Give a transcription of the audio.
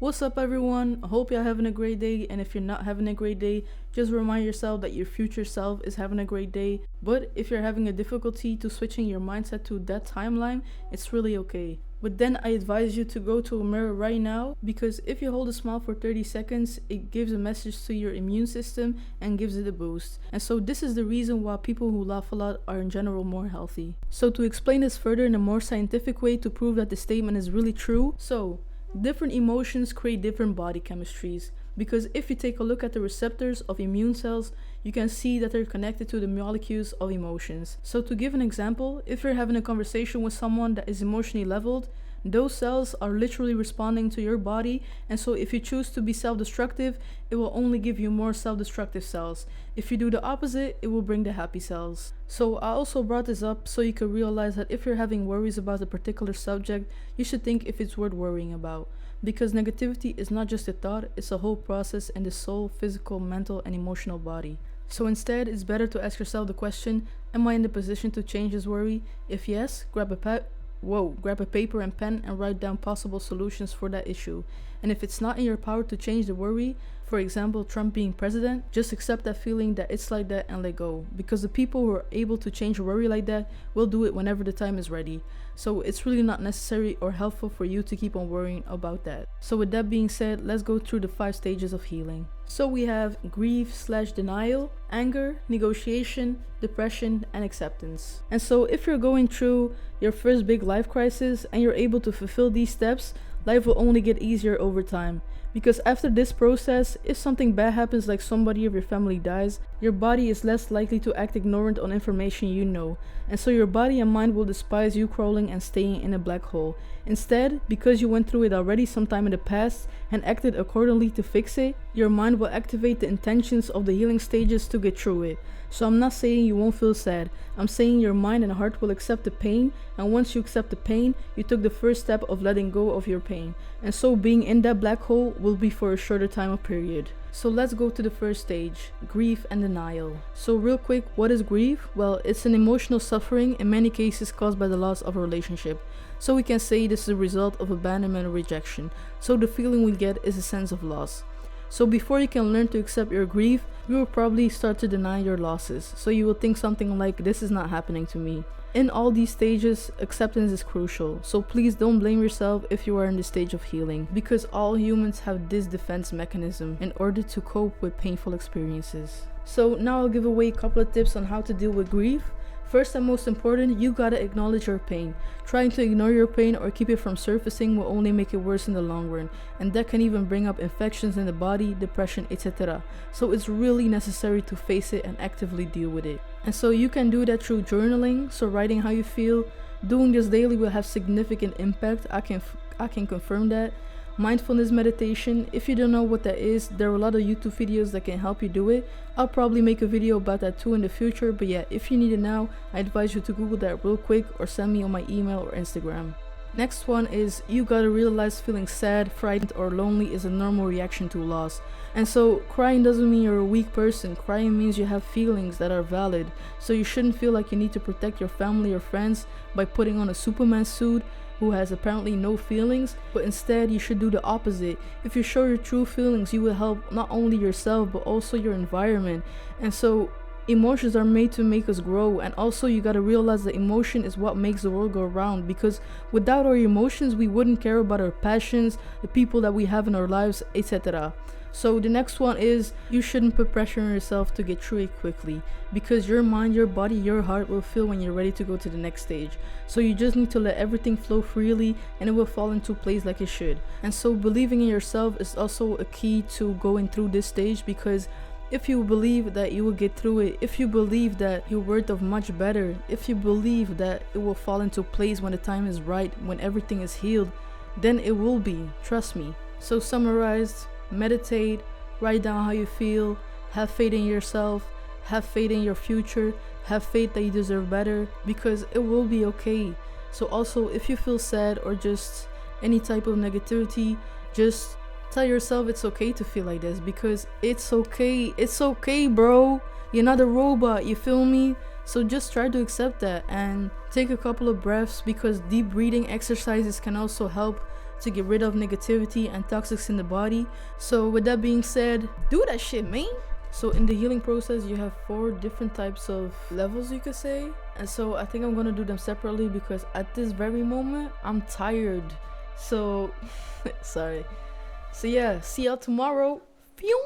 What's up, everyone? I hope you're having a great day, and if you're not having a great day, just remind yourself that your future self is having a great day. But if you're having a difficulty to switching your mindset to that timeline, it's really okay. But then I advise you to go to a mirror right now, because if you hold a smile for 30 seconds, it gives a message to your immune system and gives it a boost. And so this is the reason why people who laugh a lot are in general more healthy. So to explain this further in a more scientific way to prove that the statement is really true, different emotions create different body chemistries, because if you take a look at the receptors of immune cells, you can see that they're connected to the molecules of emotions. So to give an example, if you're having a conversation with someone that is emotionally leveled, those cells are literally responding to your body, and so if you choose to be self-destructive, it will only give you more self-destructive cells. If you do the opposite, it will bring the happy cells. So I also brought this up so you can realize that if you're having worries about a particular subject, you should think if it's worth worrying about. Because negativity is not just a thought, it's a whole process in the soul, physical, mental, and emotional body. So instead, it's better to ask yourself the question, am I in the position to change this worry? If yes, grab a paper and pen and write down possible solutions for that issue. And if it's not in your power to change the worry, for example, Trump being president, just accept that feeling that it's like that and let go. Because the people who are able to change a worry like that will do it whenever the time is ready. So it's really not necessary or helpful for you to keep on worrying about that. So with that being said, let's go through the 5 stages of healing. So we have grief/denial, anger, negotiation, depression, and acceptance. And so if you're going through your first big life crisis and you're able to fulfill these steps, life will only get easier over time. Because after this process, if something bad happens, like somebody of your family dies, your body is less likely to act ignorant on information you know. And so your body and mind will despise you crawling and staying in a black hole. Instead, because you went through it already sometime in the past and acted accordingly to fix it, your mind will activate the intentions of the healing stages to get through it. So I'm not saying you won't feel sad. I'm saying your mind and heart will accept the pain, and once you accept the pain, you took the first step of letting go of your pain. And so being in that black hole will be for a shorter time of period. So let's go to the first stage, grief and denial. So real quick, what is grief? Well, it's an emotional suffering, in many cases caused by the loss of a relationship. So we can say this is a result of abandonment or rejection. So the feeling we get is a sense of loss. So before you can learn to accept your grief, you will probably start to deny your losses. So you will think something like, this is not happening to me. In all these stages, acceptance is crucial. So please don't blame yourself if you are in the stage of healing, because all humans have this defense mechanism in order to cope with painful experiences. So now I'll give away a couple of tips on how to deal with grief. First and most important, you gotta acknowledge your pain. Trying to ignore your pain or keep it from surfacing will only make it worse in the long run, and that can even bring up infections in the body, depression, etc. So it's really necessary to face it and actively deal with it. And so you can do that through journaling, so writing how you feel. Doing this daily will have significant impact, I can confirm that. Mindfulness meditation, if you don't know what that is, there are a lot of YouTube videos that can help you do it. I'll probably make a video about that too in the future, but yeah, if you need it now, I advise you to Google that real quick or send me on my email or Instagram. Next one is, you gotta realize feeling sad, frightened, or lonely is a normal reaction to loss. And so crying doesn't mean you're a weak person. Crying means you have feelings that are valid. So you shouldn't feel like you need to protect your family or friends by putting on a Superman suit who has apparently no feelings, but instead you should do the opposite. If you show your true feelings, you will help not only yourself but also your environment. And so emotions are made to make us grow, and also you gotta realize that emotion is what makes the world go round, because without our emotions we wouldn't care about our passions, the people that we have in our lives, etc. So the next one is, you shouldn't put pressure on yourself to get through it quickly, because your mind, your body, your heart will feel when you're ready to go to the next stage. So you just need to let everything flow freely and it will fall into place like it should. And so believing in yourself is also a key to going through this stage, because if you believe that you will get through it, if you believe that you're worth of much better, if you believe that it will fall into place when the time is right, when everything is healed, then it will be, trust me. So summarized, meditate, write down how you feel, have faith in yourself, have faith in your future, have faith that you deserve better, because it will be okay. So also, if you feel sad or just any type of negativity, just tell yourself it's okay to feel like this, because it's okay, bro. You're not a robot, you feel me? So just try to accept that and take a couple of breaths, because deep breathing exercises can also help to get rid of negativity and toxics in the body. So with that being said, do that shit, man. So in the healing process, you have 4 different types of levels, you could say. And so I think I'm gonna do them separately because at this very moment, I'm tired. So, sorry. So yeah, see y'all tomorrow. Phew.